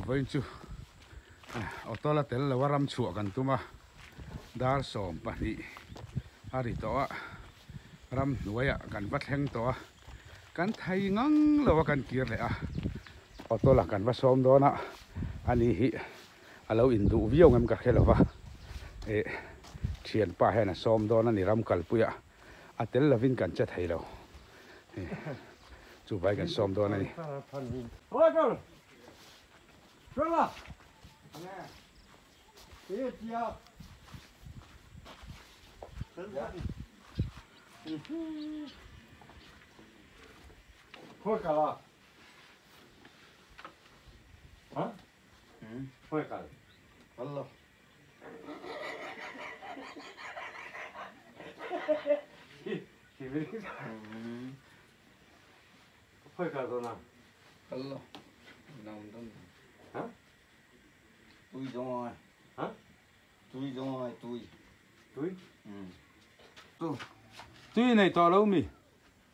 với chú ở to là tên là varam chùa gần tu mà dar som pa ni hari to ram nuaya kan vat heng to kan thai ngang lo kan kir le ở to là kan va som do na ani hi alo in du viau ngam ka khelawa e thian pa hena som do na ni ram kal puya atel lavin kan cha thai lo chú vai kan som do na ni Rồi là tiếp theo thôi cả là hả thôi cả Allah thôi cả rồi nào Allah nằm trong hả tôi rồi hả tôi rồi tôi tuy này to lâu mi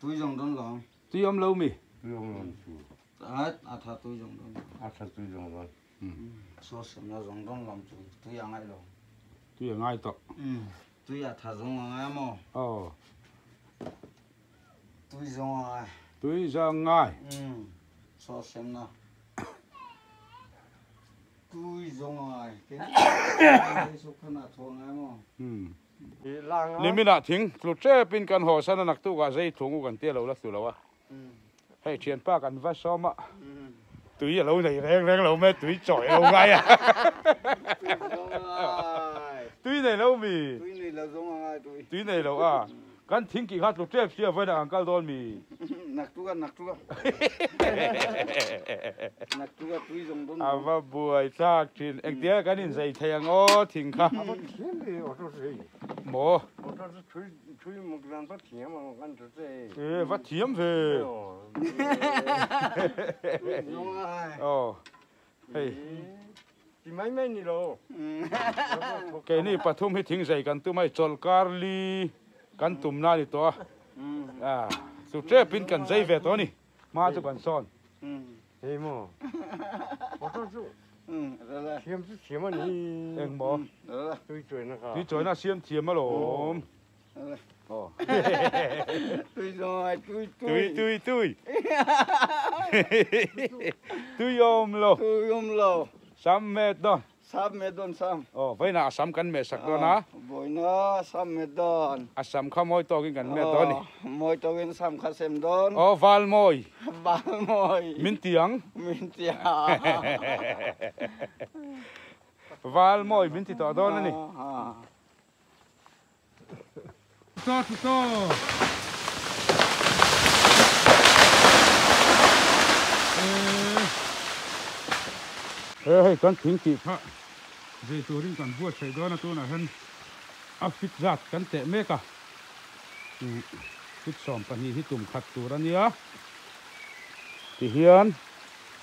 tôi dùng đông lòng tuy om lâu mi thật tôi dùng đông thật tôi dùng rồi số sớm nó dùng đông lòng tôi ăn ai lòng tuy là ngay to tôi thật dùng ai mà tôi rồi tuy ra ngay số sớm nó tôi rồi cái số khăn là thôn ai mà li mina thing tlu tre pin kan ho sana nak tu ga zai thungu kan te lo la tu lo wa hei thian pa kan va soma tui lo nei reng lo me tui choi lo ngai tui nei lo mi tôi này là dùng ai tui nei lo kan thing ki khat tlu tre sia vai da ankal don mi nặc tu nặc tôi dùng đông ava buai sak thin ek dia kan in zai thayang o thing kha mo chui một lần phát triển mà ăn được thế e va thiam ve hei thì mấy này rồi cái này pathum hi thing zai kan tu mai chol karli kan tum na ni to su tre pin kan zai ve to ni ma tu kan son thế mà ở đó chú rồi chiếm mà đi eng mo rồi tôi chơi nó cả đi choi na siam thiam ma lo tôi rồi tui tui om lo tôi lo sam me don sam me don sam vai na asam kan me sak do na bồi nó sam me don asam kha moi to kin kan me do ni moi to gen sam kha sem don val moi bal moi min tiang min tia val moi min ti to do na ni to hey kan thing ki pha dei turin kan buat sai do na tu na han afit zat kan te me ka fit som pani hi tum khat tur ania ti hian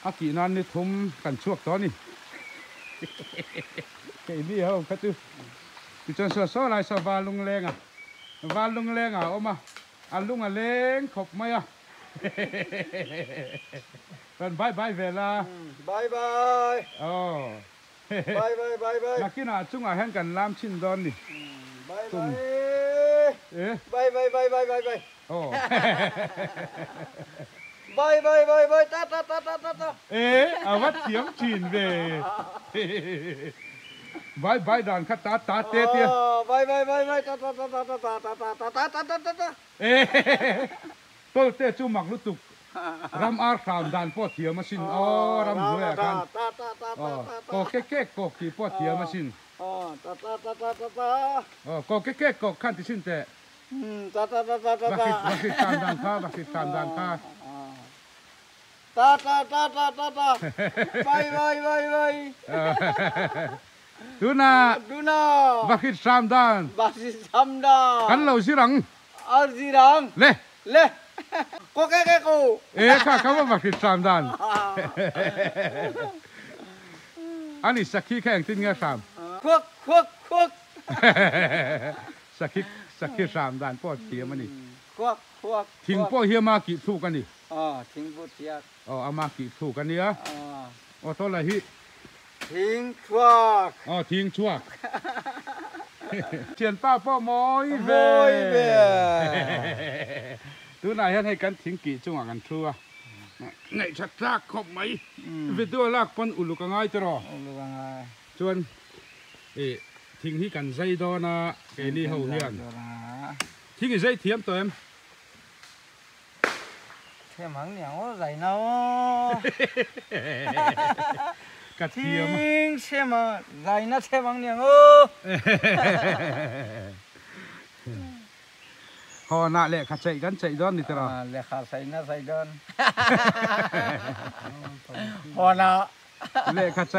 aki nan ni thum kan chuak to ni ke ni ho khatu ti chon so lai so valung lenga oma alung a leng khop mai Còn bye về là bye nakina chunga hen kan lam chin don ni bye ta avat tiam chin về bye dan khat ta te te bye ta tôi te chu mak lu tuk ram ar kham dan po thia machine ram hue kan ko ke ko ki po thia machine ko ke ko kan ti sin te bakit tam dan kha ta bye Duna bakit samdan kan lo sirang le cô cái cô ka bakit samdan ani sakhi ka ang tin nga sam khuất sakhi samdan po thia mani khuất thing po hiama ki thu kan ni thing po thia ama ki thu kan ni โอ้ตัวอะไรฮิ ทิ้งชัวก อ๋อทิ้งชั่วเทียนป้าป้อมอยเว ดูนายให้กันทิ้งกี่จังหวะกันชัวไงชักซากขบไหมวิดีโอลากปนอุลุกง่ายตรอชวนทิ้งที่กันใจดอนะเกลี่เขาเฮียนทิ้งใจเทียมตัวเอ็ม thế mắng nhau dậy nó กระเทียม ทิ้งเชื่อมาใจน่าเชื่อมังเนี่ยพอหน้าแหละขัดใจกันใจดอนนี่ตลอด เลขาใส่น่าใส่เดินพอนะ แหละขัดใจ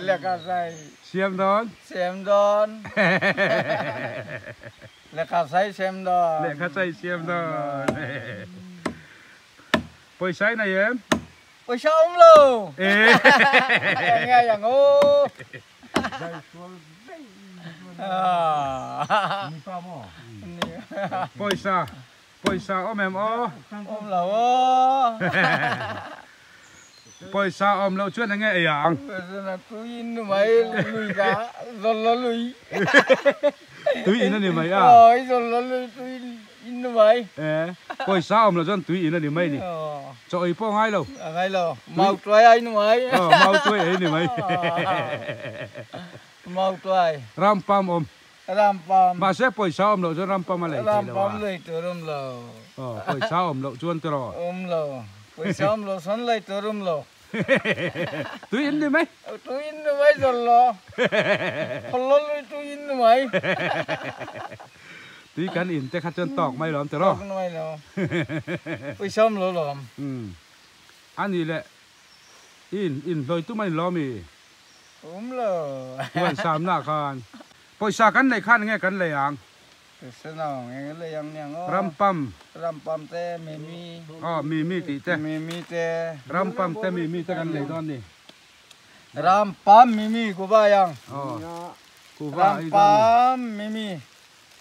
เลขาใส่ เสียมดอน เสียมดอนเลขาใส่เสียมดอน แหละขัดใจเสียมดอนไปใช้ไหนเอ็ม ไปชมลูก ยัง ไงอย่างงูมีป้าหม้อไปซาอ้อมแอมอ้อ อมเหล่า ไปซาอ้อมเราช่วยยังไงอย่าง ตุ้ยนไหมลุยกะจนละลุย ตุ้ยอินนี่ไหมอ่ะ จนละลุยตุ้ยอินไหม ไปซาอ้อมเราจนตุ้ยอินนี่ไหมนี่จะไอ้ป้องไงเรา ไงเราเมาตัวไอ้หน่วย เมาตัวไอ้นี่ไหม เมาตัว รำปั๊มอม รำปั๊ม มาเสียไปซาอ้อมเราจนรำปั๊มอะไร รำปั๊มเลยตัวรำเรา ไปซาอ้อมเราจนตลอด เราไปซ้อมเราสันเลยตัวรำเรา ตุ้ยอินนี่ไหม ตุ้ยนไหมจนละคนละลุยตุ้ยนไหม ตุ้ยกันอินแต่ขัดจนตอกไม่หลอมตลอด หน่วยเราไปซ้อมเราหลอม อันนี้แหละอินลอยตุ้ไม่ล้อมี เรา วันสามหน้าคานไปซากันในขั้นไงกันเลยอ่าง สนองไงเลยยังเนี่ย รำปั๊ม รำปั๊มแต่ไม่มี มีติแต่ ไม่มีแต่ รำปั๊มแต่มีแต่กันเลยตอนนี้ รำปั๊มไม่มีกูบ้ายัง กูว่าไอ้ รำ ตอน ปั๊ นี้ มไม่มี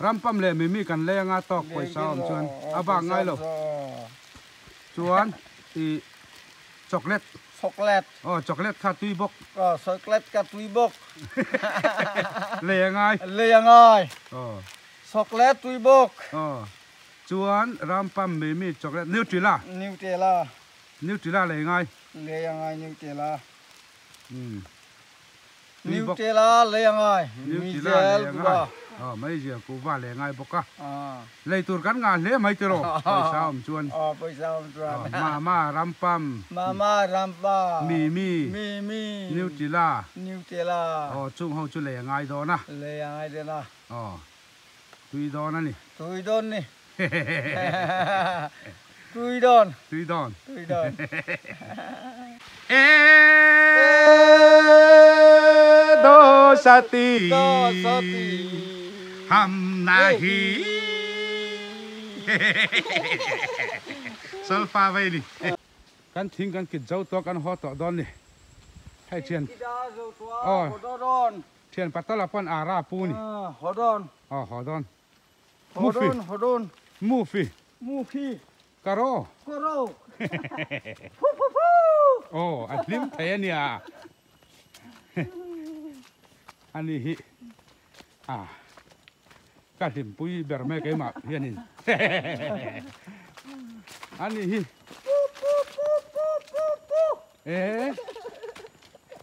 รำปั๊มเลยมีกันเลยงาตอกไปซ้อมชวนอาบางไงหรอชวนอีช็อกโกแลต ช็อกโกแลต ช็อกโกแลตข้าตุยบก ก็ช็อกโกแลตกับตุยบก เลยยังไง เลยยังไงช็อกโกแลตตุยบก ชวนรำปั๊มมีช็อกโกแลตนิวทริล่า นิวเทล่า เลยยังไง เลยยังไงนิวเทล่า นิ นิ ว ว บก เทล่าเลยยังไง นิว มี ทริ เจ ล่าเลย ล ยัง กู ไง บ้า ไม่เจอกูว่าเลยยังไงบกะ อ่า เลยตัวกันงานเลยไม่ตรอไปซ้อมชวน ไปซ้อมจวน มารำปั๊ม มารำปั๊ม มี นิวทริล่า นิวเทล่า จุ่มเขาจุ่มเลยยังไงดอนะ เลยยังไงเดี๋ยวนะ ตุยดอนนั่นนี่ ตุยโดนนี่ ตุยโดน ตุยดอน ตุยโดน โดสติ ก็สติ ฮัมนาฮีโซลฟาไว้นี่กันทิ้งกันกินเจ้าตัวกันหอต่อดอนนี่ให้เทียน ที่ดาโซตัว อ๋อ หัวโดน เทียนปัตตลาปอนอาราปูนี่ หัวโดน หอดอน หัวโดนหัวโดน มูฟี มูพี่ กะโร กโรฟูฟูฟู อันลิมเทเนี่ยอันนี้ฮิกะลิมปุยเบอร์เมกมาเฮียนินอันนี้ฮิ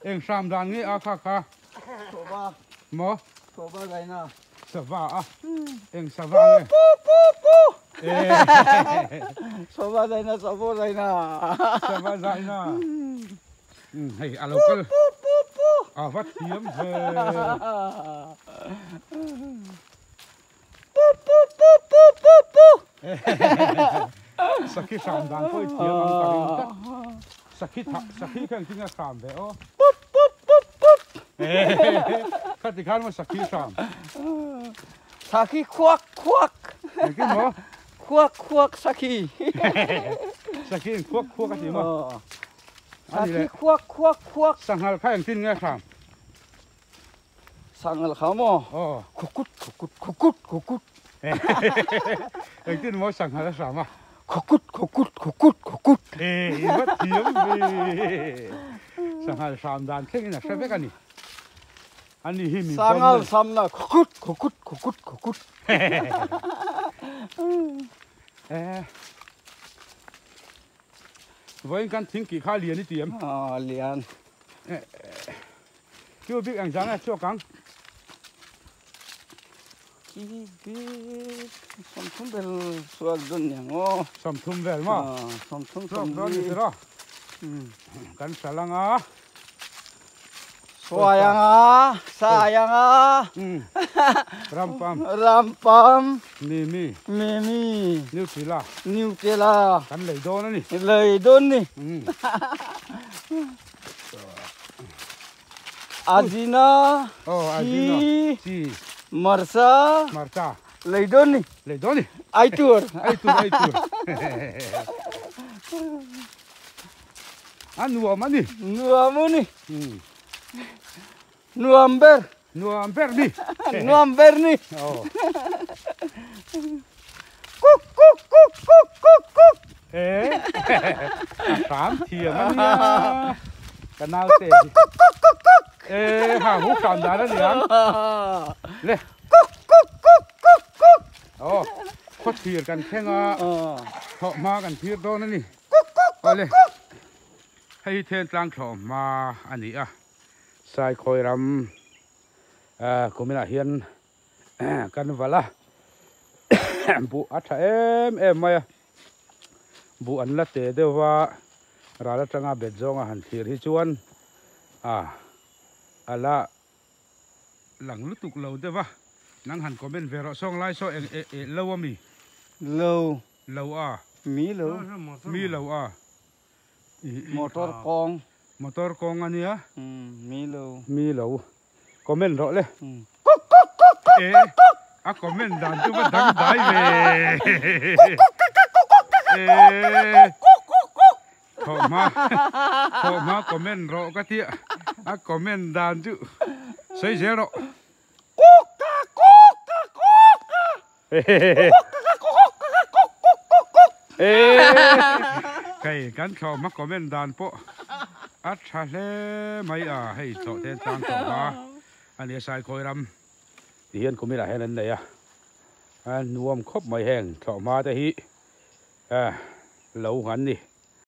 เอ็งสามดานงี้ค่ะ โซบ้า หมอ โซบ้าไงนะ สวาเอ็งสวาไง โซบ้าไงนะโซบ้าไงนะ สวาใจนะให้อาลูกวัดเทียมเธอสักที่สามดานก็เทียมมันกันสักที่แข่งที่งาสามเด้อข้าติการมาสักที่สาม สักที่ควัก กินหมอ ควักสักที่ สักที่ควักกันดีมั้ง สักที่ควัก สังหารข้าอย่างที่งาสาม สั่งอะไรเขาหมอคุกุด อย่างที่หมอสังหารสามคุกุดคุกุดวัดเทียม สังหารสามดานเท่งนะใช่ไหมกันนี่อันนี้หิมี สร้างเอาซ้ำนะคุดไว้กันทิ้งกี่ข้าเรียนนี่เตรียม เลียน ช่วยบิ๊กอังจังช่วยกัง กี่สมทุนเป็นส่วนดุนอย่างโอ้ สมทุมเวลมา สมทุน สมร้อนนี่เหรอกันสลังอ่ะ สวยยังสายังรำปั๊ม รำปั๊ม มี นิวทริล่า นิวเทล่า กันเลยโดนนี่ เลยโดนนี่อาจินาชี มาร์ซา เลยโดนนี่ ไอตัว อันนัวมันนี่ นัวมันนี่นัวอัมเบอร์ นี่ นัวอัมเบอร์นี่ กุ๊กสามเทียมันเนี่ยกันน่าเตะหาหูกันได้แล้วเนี่ยเลยโอ้โคตรเทียกันแค่งเถาะมากันเทียโดนนั่นนี่เอาเลยให้เทนกลางเถาะมาอันนี้สายคอยรำกูไม่น่าเห็นกันวะละบุอัฐเอ็มมาบุอันละเตเดว่าราละจังอาเบ็ดจงหันเทียที่ชวนอันละหลังลุตุกเราเดว่านังหันก็เป็นเวรส่งไล่ส่งเล่าว่ามี โล เล่ามีโล มีเล่าม อเตอร์กอง มอเตอร์กองอันนี้มีโล มีเล่าก็เป็นเราเลยคอมเมนต์ดันจุ๊บดังได้เว้ขอมาคอมเมนต์รอก็เตี้ยคอมเมนต์ดันจุใส่เสียรอใครกันชอบมาคอมเมนต์ดันโปอัดชาเลไม่ให้โจเทนจังต่อมาอันนี้สายคอยรำที่เห็นกูไม่ได้ให้นั่นเลยนวมครบไม่แห้งเฉาะมาแต่ฮีเหลาหันนี่